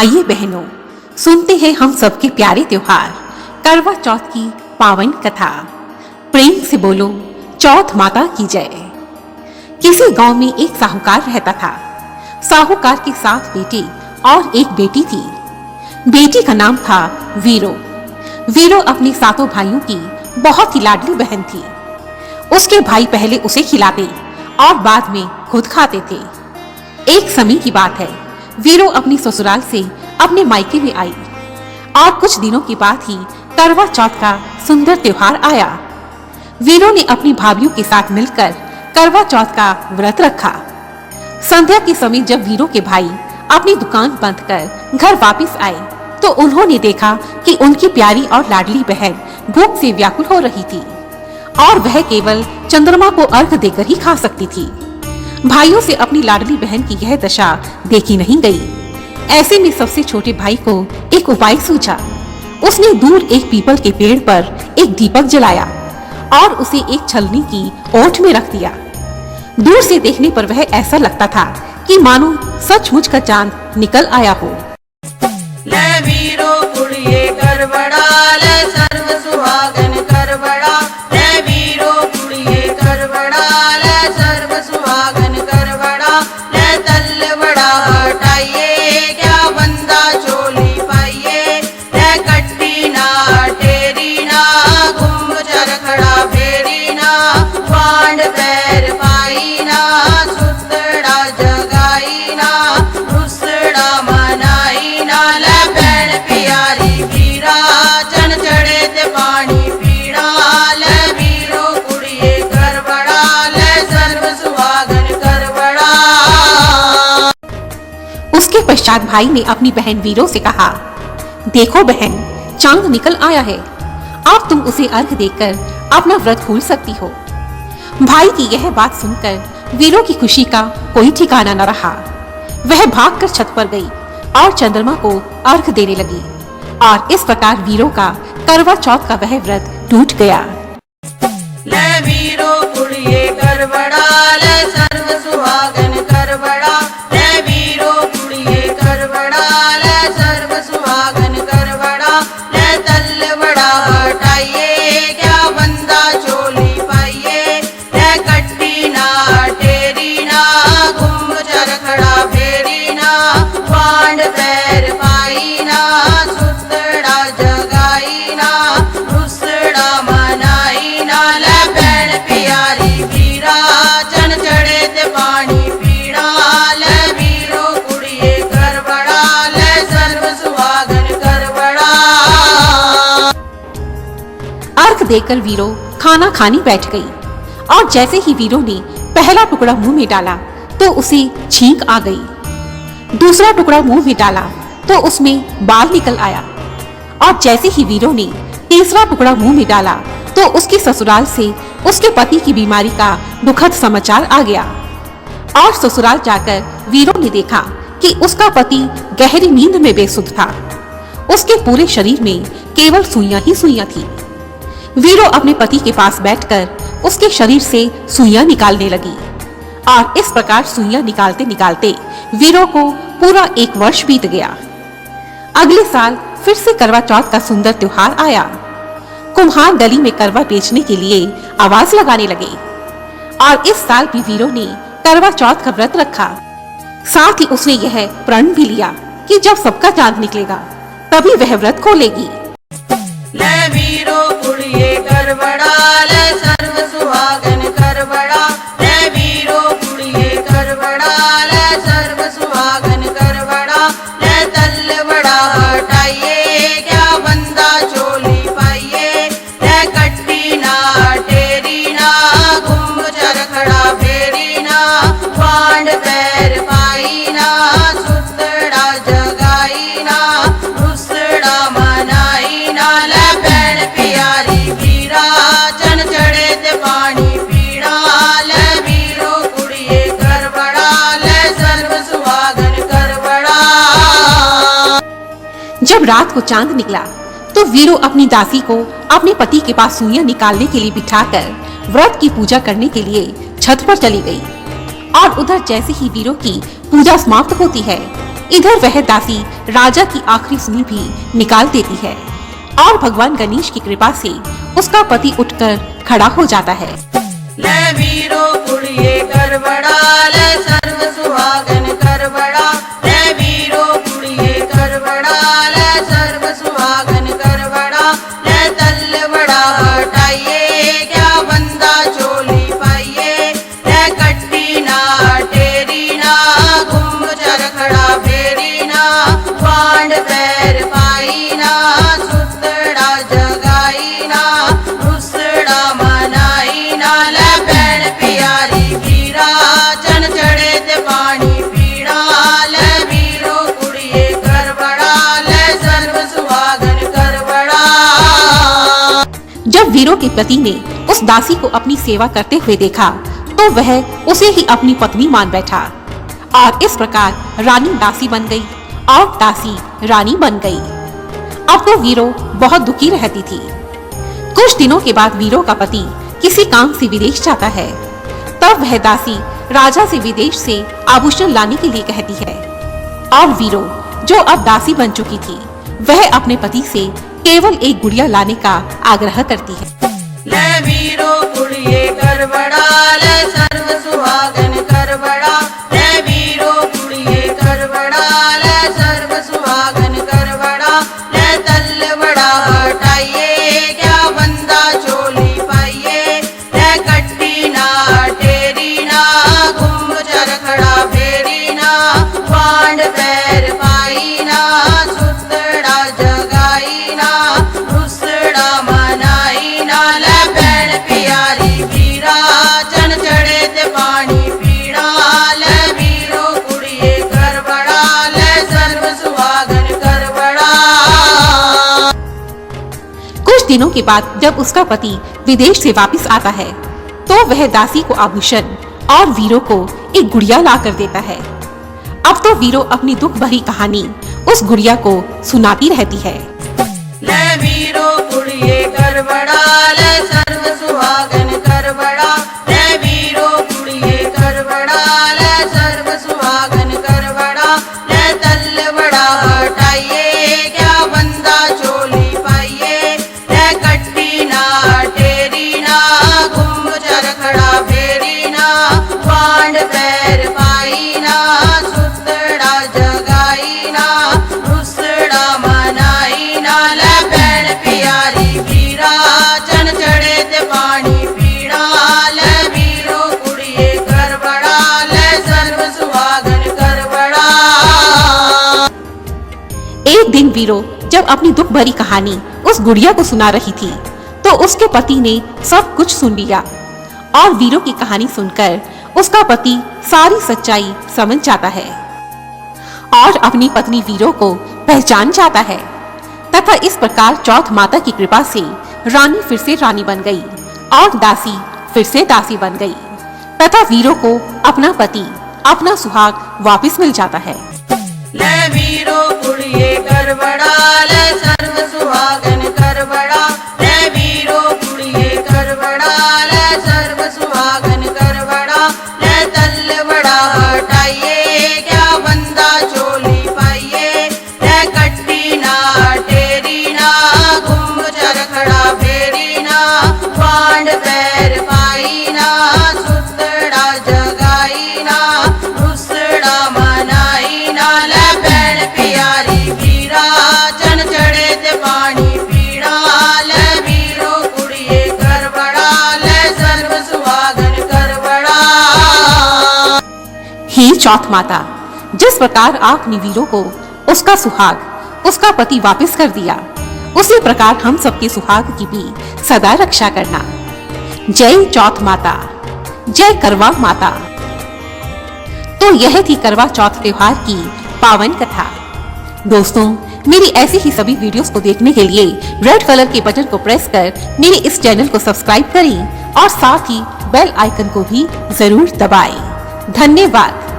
आइए बहनों, सुनते हैं हम सबके प्यारे त्योहार करवा चौथ की पावन कथा। प्रेम से बोलो चौथ माता की जय। किसी गांव में एक साहूकार रहता था। साहूकार के 7 बेटे और एक बेटी थी। बेटी का नाम था वीरो। वीरो अपने 7 भाइयों की बहुत ही लाडली बहन थी। उसके भाई पहले उसे खिलाते और बाद में खुद खाते थे। एक समय की बात है, वीरो अपनी ससुराल से अपने मायके में आई और कुछ दिनों के बाद ही करवा चौथ का सुंदर त्योहार आया। वीरो ने अपनी भाभीयों के साथ मिलकर करवा चौथ का व्रत रखा। संध्या के समय जब वीरो के भाई अपनी दुकान बंद कर घर वापस आए तो उन्होंने देखा कि उनकी प्यारी और लाडली बहन भूख से व्याकुल हो रही थी और वह केवल चंद्रमा को अर्घ देकर ही खा सकती थी। भाइयों से अपनी लाडली बहन की यह दशा देखी नहीं गई। ऐसे में सबसे छोटे भाई को एक उपाय सूझा। उसने दूर एक पीपल के पेड़ पर एक दीपक जलाया और उसे एक छलनी की ओट में रख दिया। दूर से देखने पर वह ऐसा लगता था कि मानो सचमुच का चांद निकल आया हो। ले वीरो कुड़िए कर बड़ा, ले सर्व सुहागन कर बड़ा। ले वीरो कुड़िए कर बड़ा, ले सर्व सुहागन कर बड़ा। ले तल बड़ा हटाइए, क्या बंदा चोली पाइए। ले कट्टी ना टेरी ना, घुम चरखड़ा फेरी ना। पांड पैर पाई ना, सुतड़ा जगाई ना। रुसड़ा मनाई ना। ले भैन प्यारी वीरा, चन चढ़े ते पानी पीना। ले वीरो कुड़िए कर बड़ा, ले सर्व सुहागन कर बड़ा। उसके पश्चात भाई ने अपनी बहन वीरो से कहा, देखो बहन, चांद निकल आया है। अब तुम उसे अर्घ देकर अपना व्रत भूल सकती हो। भाई की यह बात सुनकर वीरो की खुशी का कोई ठिकाना न रहा। वह भागकर छत पर गई और चंद्रमा को अर्घ देने लगी और इस प्रकार वीरो का करवा चौथ का वह व्रत टूट गया। ले वीरो कुड़िए कर बड़ा, ले सर्व सुहागन कर बड़ा। ले वीरो कुड़िए कर बड़ा, ले सर्व सुहागन कर बड़ा। ले तल बड़ा हटाइए, क्या बंदा चोली पाइए। ले कट्टी ना टेरी ना, घुम चरखड़ा फेरी ना। पांड पैर पाई ना, सुतड़ा जगाई ना। रुसड़ा मनाई ना। ले भैन प्यारी वीरा, चन चढ़े ते पानी पीना। ले वीरो कुड़िए कर बड़ा, ले सर्व सुहागन कर बड़ा। अर्घ देकर वीरो खाना खाने बैठ गई और जैसे ही वीरो ने पहला टुकड़ा मुंह में डाला तो उसे छींक आ गई। दूसरा टुकड़ा मुंह में डाला तो उसमें बाल निकल आया और जैसे ही वीरो ने तीसरा टुकड़ा मुंह में डाला तो उसके ससुराल से उसके पति की बीमारी का दुखद समाचार आ गया। और ससुराल जाकर वीरो ने देखा कि उसका पति गहरी नींद में बेसुध था। उसके पूरे शरीर में केवल सुइयां ही सुइयां थी। वीरो अपने पति के पास बैठकर उसके शरीर से सुइयां निकालने लगी और इस प्रकार सुइयां निकालते निकालते वीरो को पूरा 1 वर्ष बीत गया। अगले साल फिर से करवा चौथ का सुंदर त्योहार आया। कुम्हार गली में करवा बेचने के लिए आवाज लगाने लगे और इस साल भी वीरो ने करवा चौथ का व्रत रखा। साथ ही उसने यह प्रण भी लिया कि जब सबका चांद निकलेगा तभी वह व्रत खोलेगी। ले वीरो कुड़िए कर बड़ा, ले सर्व सुहागन कर बड़ा। ले वीरो कुड़िए कर बड़ा, ले सर्व सुहागन कर बड़ा। ले तल बड़ा हटाइए, क्या बंदा चोली पाइए। ले कट्टी ना टेरी ना, घुम चरखड़ा फेरी ना। पांड पैर पाई ना, सुतड़ा जगाई ना। रुसड़ा मनाई ना। ले भैन प्यारी वीरा, चन चढ़े ते पानी पीना। ले वीरो कुड़िए कर बड़ा, ले सर्व सुहागन कर बड़ा। जब रात को चांद निकला तो वीरो अपनी दासी को अपने पति के पास सुइयां निकालने के लिए बिठाकर व्रत की पूजा करने के लिए छत पर चली गई। और उधर जैसे ही वीरो की पूजा समाप्त होती है इधर वह दासी राजा की आखिरी सुनी भी निकाल देती है और भगवान गणेश की कृपा से उसका पति उठकर खड़ा हो जाता है। ले वीरो कुड़िए कर बड़ा, ले सर्व सुहागन कर बड़ा। ले वीरो कुड़िए कर बड़ा, ले सर्व सुहागन कर बड़ा। ले तल बड़ा हटाइए, क्या बंदा चोली पाइए। ले कट्टी ना टेरी ना, घुम चरखड़ा फेरी ना। पांड पैर पाई ना, सुतड़ा जगाई ना। रुसड़ा मनाई ना, ले भैन प्यारी वीरा। चन चढ़े ते पानी पीड़ा, ले वीरो कुड़िए कर बड़ा। ले सर्व सुहागन कर बड़ा। जब वीरों के पति ने उस दासी को अपनी सेवा करते हुए देखा तो वह उसे ही अपनी पत्नी मान बैठा और इस प्रकार रानी दासी बन गई और दासी रानी बन गई। अब तो वीरो बहुत दुखी रहती थी। कुछ दिनों के बाद वीरो का पति किसी काम से विदेश जाता है। तब वह दासी राजा से विदेश से आभूषण लाने के लिए कहती है और वीरो जो अब दासी बन चुकी थी वह अपने पति से केवल एक गुड़िया लाने का आग्रह करती है। ले वीरो कुड़िए कर बड़ा, ले सर्व सुहागन कर बड़ा। ले वीरो कुड़िए कर बड़ा, ले सर्व सुहागन कर बड़ा। ले तल बड़ा हटाइए, क्या बंदा चोली पाइए। ले कट्टी ना टेरी ना, घुम चरखड़ा फेरी ना। पांड पैर पाई ना, सुतड़ा जगाई ना। रुसड़ा मनाई ना, ले भैन प्यारी वीरा। चन चढ़े ते पानी पीड़ा, ले वीरो कुड़िए कर बड़ा। ले सर्व सुहागन कर बड़ा। कुछ दिनों के बाद जब उसका पति विदेश से वापस आता है तो वह दासी को आभूषण और वीरो को एक गुड़िया ला कर देता है। अब तो वीरो अपनी दुख भरी कहानी उस गुड़िया को सुनाती रहती है। ले वीरो कुड़िए कर बड़ा, ले सर्व सुहागन कर बड़ा। ले वीरो कुड़िए कर बड़ा, ले सर्व सुहागन कर बड़ा। ले तल बड़ा हटाइए, क्या बंदा चोली पाइए। ले कट्टी ना टेरी ना, घुम चरखड़ा फेरी ना। पांड पैर पाई ना, सुतड़ा जगाई ना। रुसड़ा मनाई ना, ले भैन प्यारी वीरा। चन चढ़े ते पानी पीड़ा, ले वीरो कुड़िए कर बड़ा। ले सर्व सुहागन कर बड़ा। एक दिन वीरो जब अपनी दुख भरी कहानी उस गुड़िया को सुना रही थी तो उसके पति ने सब कुछ सुन लिया और वीरो की कहानी सुनकर उसका पति सारी सच्चाई समझ जाता है और अपनी पत्नी वीरो को पहचान जाता है तथा इस प्रकार चौथ माता की कृपा से रानी फिर से रानी बन गई और दासी फिर से दासी बन गई तथा वीरो को अपना पति अपना सुहाग वापस मिल जाता है। ले वीरो कुड़िए कर बड़ा, ले सर्व सुहागन कर बड़ा। ले वीरो कुड़िए कर बड़ा, ले सर्व सुहागन कर बड़ा। ले तल बड़ा हटाइए, क्या बंदा चोली पाइए। ले कट्टी ना टेरी ना, घुम चरखड़ा फेरी ना। पांड पैर पाई ना, सुतड़ा जगाई ना। रुसड़ा मनाई ना, ले भैन प्यारी वीरा। चन चढ़े ते पानी पीड़ा, ले वीरो कुड़िए कर बड़ा। ले सर्व सुहागन कर बड़ा। हे चौथ माता, जिस प्रकार आपने वीरो को उसका सुहाग उसका पति वापस कर दिया उसी प्रकार हम सबके सुहाग की भी सदा रक्षा करना। जय चौथ माता, जय करवा माता। तो यह थी करवा चौथ त्योहार की पावन कथा। दोस्तों, मेरी ऐसी ही सभी वीडियोस को देखने के लिए रेड कलर के बटन को प्रेस कर मेरे इस चैनल को सब्सक्राइब करें और साथ ही बेल आइकन को भी जरूर दबाएं। धन्यवाद।